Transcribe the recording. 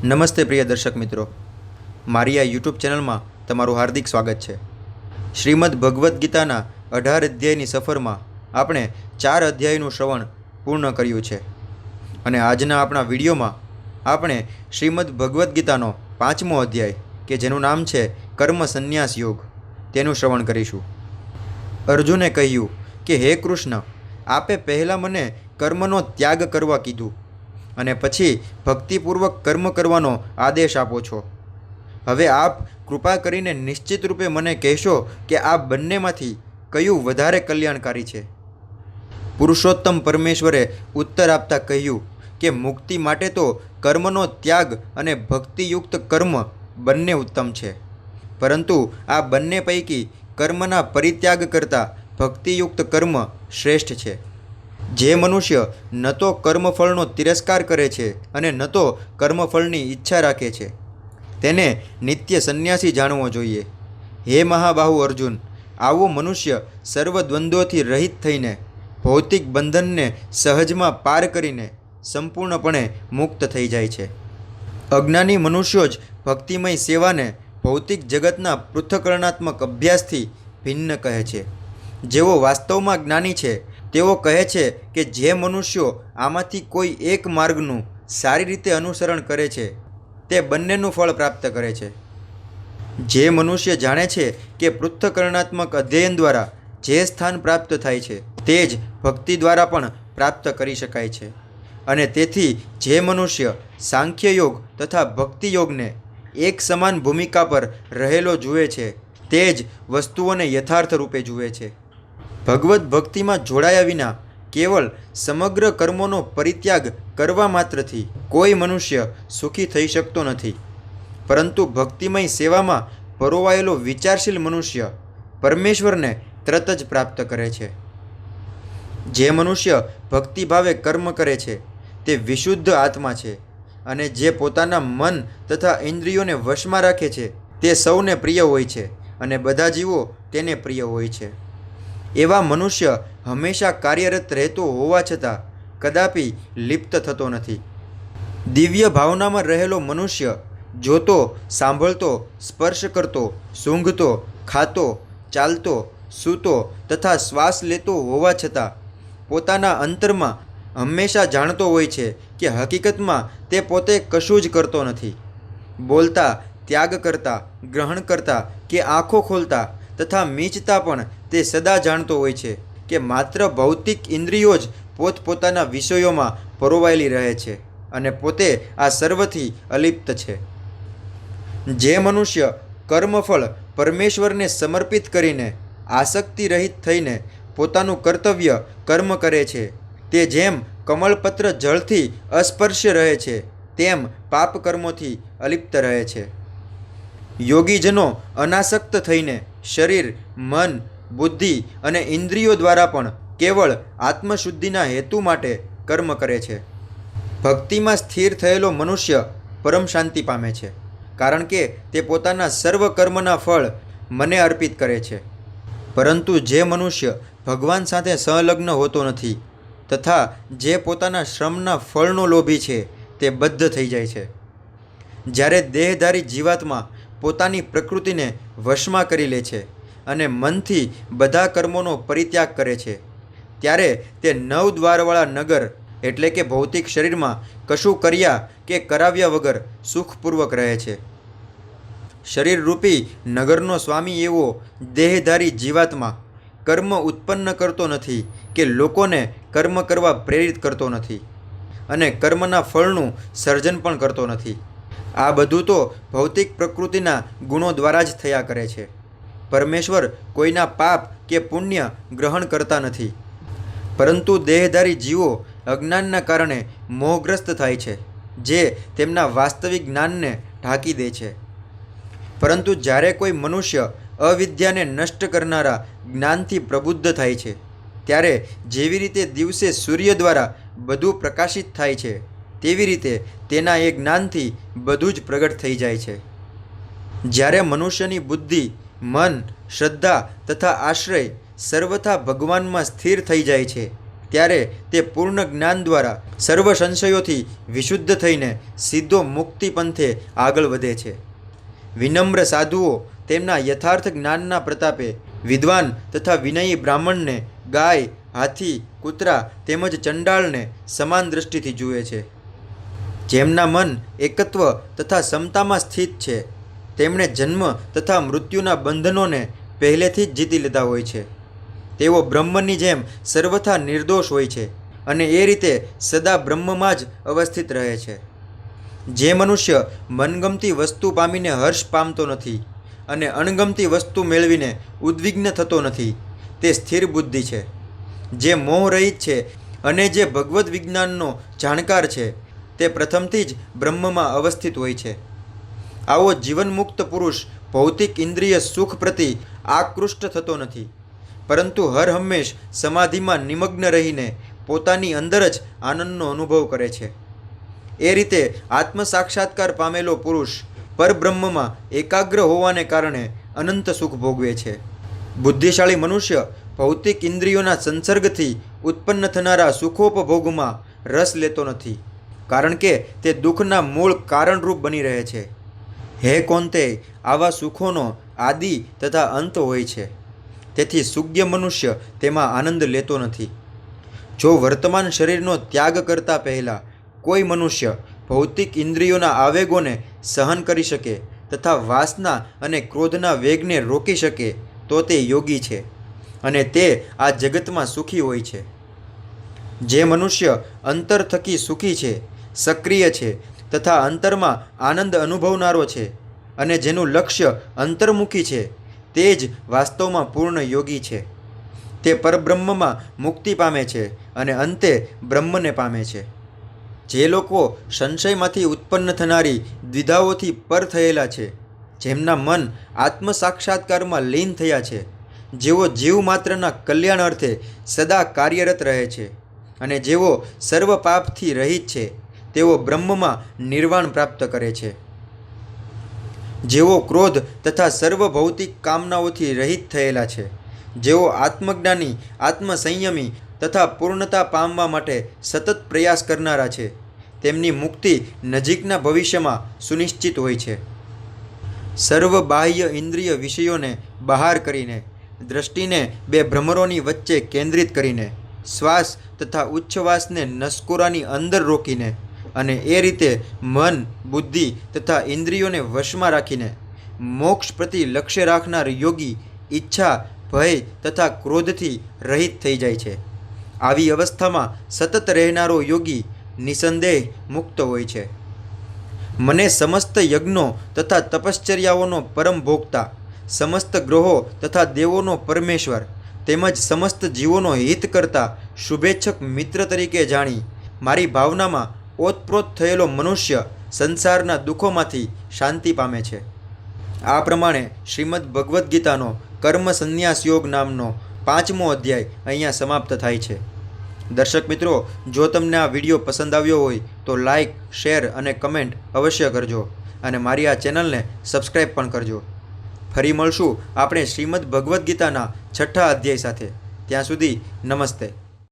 નમસ્તે પ્રિય દર્શક મિત્રો, મારી આ યુટ્યુબ ચેનલમાં તમારું હાર્દિક સ્વાગત છે. શ્રીમદ્ ભગવદ્ ગીતાના 18 અધ્યાયની સફરમાં આપણે 4 અધ્યાયનું શ્રવણ પૂર્ણ કર્યું છે અને આજના આપણા વિડીયોમાં આપણે શ્રીમદ્ ભગવદ્ ગીતાનો 5મો અધ્યાય કે જેનું નામ છે કર્મ સંન્યાસ યોગ તેનું શ્રવણ કરીશું. અર્જુને કહ્યું કે હે કૃષ્ણ, આપે પહેલાં મને કર્મનો ત્યાગ કરવા કીધું અને પછી ભક્તિપૂર્વક કર્મ કરવાનો આદેશ આપો છો. હવે આપ કૃપા કરીને નિશ્ચિત રૂપે મને કહેશો કે આ બંનેમાંથી કયું વધારે કલ્યાણકારી છે. પુરુષોત્તમ પરમેશ્વરે ઉત્તર આપતા કહ્યું કે મુક્તિ માટે તો કર્મનો ત્યાગ અને ભક્તિયુક્ત કર્મ બંને ઉત્તમ છે, પરંતુ આ બંને પૈકી કર્મના પરિત્યાગ કરતાં ભક્તિયુક્ત કર્મ શ્રેષ્ઠ છે. જે મનુષ્ય ન તો કર્મફળનો તિરસ્કાર કરે છે અને ન તો કર્મફળની ઈચ્છા રાખે છે, તેને નિત્ય સંન્યાસી જાણવો જોઈએ. હે મહાબાહુ અર્જુન, આવો મનુષ્ય સર્વ દ્વંદ્વોથી રહિત થઈને ભૌતિક બંધનને સહજમાં પાર કરીને સંપૂર્ણપણે મુક્ત થઈ જાય છે. અજ્ઞાની મનુષ્યો જ ભક્તિમય સેવાને ભૌતિક જગતના પૃથ્થકરણાત્મક અભ્યાસથી ભિન્ન કહે છે. જેઓ વાસ્તવમાં જ્ઞાની છે તેઓ કહે છે કે જે મનુષ્યો આમાંથી કોઈ એક માર્ગનું સારી રીતે અનુસરણ કરે છે તે બંનેનું ફળ પ્રાપ્ત કરે છે. જે મનુષ્ય જાણે છે કે પૃથ્થકરણાત્મક અધ્યયન દ્વારા જે સ્થાન પ્રાપ્ત થાય છે તે જ ભક્તિ દ્વારા પણ પ્રાપ્ત કરી શકાય છે, અને તેથી જે મનુષ્ય સાંખ્ય યોગ તથા ભક્તિ યોગને એક સમાન ભૂમિકા પર રહેલો જુએ છે તે જ વસ્તુઓને યથાર્થ રૂપે જુએ છે. ભગવદ્ ભક્તિમાં જોડાયા વિના કેવળ સમગ્ર કર્મોનો પરિત્યાગ કરવા માત્રથી કોઈ મનુષ્ય સુખી થઈ શકતો નથી, પરંતુ ભક્તિમય સેવામાં પરોવાયેલો વિચારશીલ મનુષ્ય પરમેશ્વરને તરત જ પ્રાપ્ત કરે છે. જે મનુષ્ય ભક્તિભાવે કર્મ કરે છે તે વિશુદ્ધ આત્મા છે, અને જે પોતાના મન તથા ઇન્દ્રિયોને વશમાં રાખે છે તે સૌને પ્રિય હોય છે અને બધા જીવો તેને પ્રિય હોય છે. એવા મનુષ્ય હંમેશા કાર્યરત રહેતો હોવા છતાં કદાપી લિપ્ત થતો નથી. દિવ્ય ભાવનામાં રહેલો મનુષ્ય જોતો, સાંભળતો, સ્પર્શ કરતો, સૂંઘતો, ખાતો, ચાલતો, સૂતો તથા શ્વાસ લેતો હોવા છતાં પોતાના અંતરમાં હંમેશા જાણતો હોય છે કે હકીકતમાં તે પોતે કશું જ કરતો નથી. બોલતા, ત્યાગ કરતા, ગ્રહણ કરતા કે આંખો ખોલતા તથા મીચતા પણ તે સદા જાણતો હોય છે કે માત્ર ભૌતિક ઇન્દ્રિયો જ પોતપોતાના વિષયોમાં પરોવાયેલી રહે છે અને પોતે આ સર્વથી અલિપ્ત છે. જે મનુષ્ય કર્મફળ પરમેશ્વરને સમર્પિત કરીને આસક્તિ રહિત થઈને પોતાનું કર્તવ્ય કર્મ કરે છે તે જેમ કમળપત્ર જળથી અસ્પર્શ્ય રહે છે તેમ પાપ કર્મોથી અલિપ્ત રહે છે. યોગીજનો અનાસક્ત થઈને શરીર, મન, બુદ્ધિ અને ઇન્દ્રિયો દ્વારા પણ કેવળ આત્મશુદ્ધિના હેતુ માટે કર્મ કરે છે. ભક્તિમાં સ્થિર થયેલો મનુષ્ય પરમ શાંતિ પામે છે, કારણ કે તે પોતાના સર્વ કર્મના ફળ મને અર્પિત કરે છે. પરંતુ જે મનુષ્ય ભગવાન સાથે સંલગ્ન હોતો નથી તથા જે પોતાના શ્રમના ફળનો લોભી છે તે બદ્ધ થઈ જાય છે. જ્યારે દેહધારી જીવાત્મા પોતાની પ્રકૃતિને વશમાં કરી લે છે અને મનથી બધા કર્મોનો પરિત્યાગ કરે છે, ત્યારે તે 9 દ્વારવાળા નગર એટલે કે ભૌતિક શરીરમાં કશું કર્યા કે કરાવ્યા વગર સુખપૂર્વક રહે છે. શરીરરૂપી નગરનો સ્વામી એવો દેહધારી જીવાત્મા કર્મ ઉત્પન્ન કરતો નથી કે લોકોને કર્મ કરવા પ્રેરિત કરતો નથી અને કર્મના ફળનું સર્જન પણ કરતો નથી. આ બધું તો ભૌતિક પ્રકૃતિના ગુણો દ્વારા જ થયા કરે છે. પરમેશ્વર કોઈના પાપ કે પુણ્ય ગ્રહણ કરતા નથી, પરંતુ દેહધારી જીવો અજ્ઞાનના કારણે મોહગ્રસ્ત થાય છે, જે તેમના વાસ્તવિક જ્ઞાનને ઢાંકી દે છે. પરંતુ જ્યારે કોઈ મનુષ્ય અવિદ્યાને નષ્ટ કરનારા જ્ઞાનથી પ્રબુદ્ધ થાય છે, ત્યારે જેવી રીતે દિવસે સૂર્ય દ્વારા બધું પ્રકાશિત થાય છે તેવી રીતે તેના એ જ્ઞાનથી બધું જ પ્રગટ થઈ જાય છે. જ્યારે મનુષ્યની બુદ્ધિ, મન, શ્રદ્ધા તથા આશ્રય સર્વથા ભગવાનમાં સ્થિર થઈ જાય છે, ત્યારે તે પૂર્ણ જ્ઞાન દ્વારા સર્વ સંશયોથી વિશુદ્ધ થઈને સીધો મુક્તિ પંથે આગળ વધે છે. વિનમ્ર સાધુઓ તેમના યથાર્થ જ્ઞાનના પ્રતાપે વિદ્વાન તથા વિનયી બ્રાહ્મણને ગાય, હાથી, કૂતરા તેમજ ચંડાળને સમાન દૃષ્ટિથી જુએ છે. જેમના મન એકત્વ તથા સમતામાં સ્થિત છે તેમણે જન્મ તથા મૃત્યુના બંધનોને પહેલેથી જ જીતી લીધા હોય છે. તેઓ બ્રહ્મની જેમ સર્વથા નિર્દોષ હોય છે અને એ રીતે સદા બ્રહ્મમાં જ અવસ્થિત રહે છે. જે મનુષ્ય મનગમતી વસ્તુ પામીને હર્ષ પામતો નથી અને અણગમતી વસ્તુ મેળવીને ઉદ્વિગ્ન થતો નથી તે સ્થિર બુદ્ધિ છે. જે મોહ રહિત છે અને જે ભગવદ્ વિજ્ઞાનનો જાણકાર છે તે પ્રથમથી જ બ્રહ્મમાં અવસ્થિત હોય છે. આવો જીવનમુક્ત પુરુષ ભૌતિક ઇન્દ્રિય સુખ પ્રતિ આકૃષ્ટ થતો નથી, પરંતુ હર હંમેશ સમાધિમાં નિમગ્ન રહીને પોતાની અંદર જ આનંદનો અનુભવ કરે છે. એ રીતે આત્મ સાક્ષાત્કાર પામેલો પુરુષ પરબ્રહ્મમાં એકાગ્ર હોવાને કારણે અનંત સુખ ભોગવે છે. બુદ્ધિશાળી મનુષ્ય ભૌતિક ઇન્દ્રિયોના સંસર્ગથી ઉત્પન્ન થનારા સુખોપભોગમાં રસ લેતો નથી, કારણ કે તે દુઃખના મૂળ કારણરૂપ બની રહે છે. હે કોંતે, આવા સુખોનો આદિ તથા અંત હોય છે, તેથી સુજ્ઞ મનુષ્ય તેમાં આનંદ લેતો નથી. જો વર્તમાન શરીરનો ત્યાગ કરતા પહેલાં કોઈ મનુષ્ય ભૌતિક ઇન્દ્રિયોના આવેગોને સહન કરી શકે તથા વાસના અને ક્રોધના વેગને રોકી શકે તો તે યોગી છે અને તે આ જગતમાં સુખી હોય છે. જે મનુષ્ય અંતર થકી સુખી છે, સક્રિય છે તથા અંતરમાં આનંદ અનુભવનારો છે અને જેનું લક્ષ્ય અંતર્મુખી છે તે જ વાસ્તવમાં પૂર્ણ યોગી છે. તે પરબ્રહ્મમાં મુક્તિ પામે છે અને અંતે બ્રહ્મને પામે છે. જે લોકો સંશયમાંથી ઉત્પન્ન થનારી દ્વિધાઓથી પર થયેલા છે, જેમના મન આત્મ સાક્ષાત્કારમાં લીન થયા છે, જેઓ જીવ માત્રના કલ્યાણ અર્થે સદા કાર્યરત રહે છે અને જેઓ સર્વ પાપથી રહિત છે, તેઓ બ્રહ્મમાં નિર્વાણ પ્રાપ્ત કરે છે. જેઓ ક્રોધ તથા સર્વ ભૌતિક કામનાઓથી રહિત થયેલા છે, જેઓ આત્મજ્ઞાની, આત્મસંયમી તથા પૂર્ણતા પામવા માટે સતત પ્રયાસ કરનારા છે, તેમની મુક્તિ નજીકના ભવિષ્યમાં સુનિશ્ચિત હોય છે. સર્વ બાહ્ય ઇન્દ્રિય વિષયોને બહાર કરીને, દ્રષ્ટિને બે ભ્રમરોની વચ્ચે કેન્દ્રિત કરીને, શ્વાસ તથા ઉચ્છ્વાસને નસકોરાની અંદર રોકીને અને એ રીતે મન, બુદ્ધિ તથા ઇન્દ્રિયોને વશમાં રાખીને મોક્ષ પ્રતિ લક્ષ્ય રાખનાર યોગી ઈચ્છા, ભય તથા ક્રોધથી રહિત થઈ જાય છે. આવી અવસ્થામાં સતત રહેનારો યોગી નિસંદેહ મુક્ત હોય છે. મને સમસ્ત યજ્ઞો તથા તપશ્ચર્યાઓનો પરમ ભોગતા, સમસ્ત ગ્રહો તથા દેવોનો પરમેશ્વર તેમજ સમસ્ત જીવોનો હિત કરતા શુભેચ્છક મિત્ર તરીકે જાણી મારી ભાવનામાં ઓતપ્રોત થયેલો મનુષ્ય સંસારના દુઃખોમાંથી શાંતિ પામે છે. આ પ્રમાણે શ્રીમદ્ ભગવદ્ ગીતાનો કર્મ સંન્યાસ યોગ નામનો 5મો અધ્યાય અહીંયા સમાપ્ત થાય છે. દર્શક મિત્રો, જો તમને આ વિડીયો પસંદ આવ્યો હોય તો લાઇક, શેર અને કમેન્ટ અવશ્ય કરજો અને મારી આ ચેનલને સબસ્ક્રાઈબ પણ કરજો. ફરી મળશું આપણે શ્રીમદ્ ભગવદ્ ગીતાના 6ઠ્ઠા અધ્યાય સાથે. ત્યાં સુધી નમસ્તે.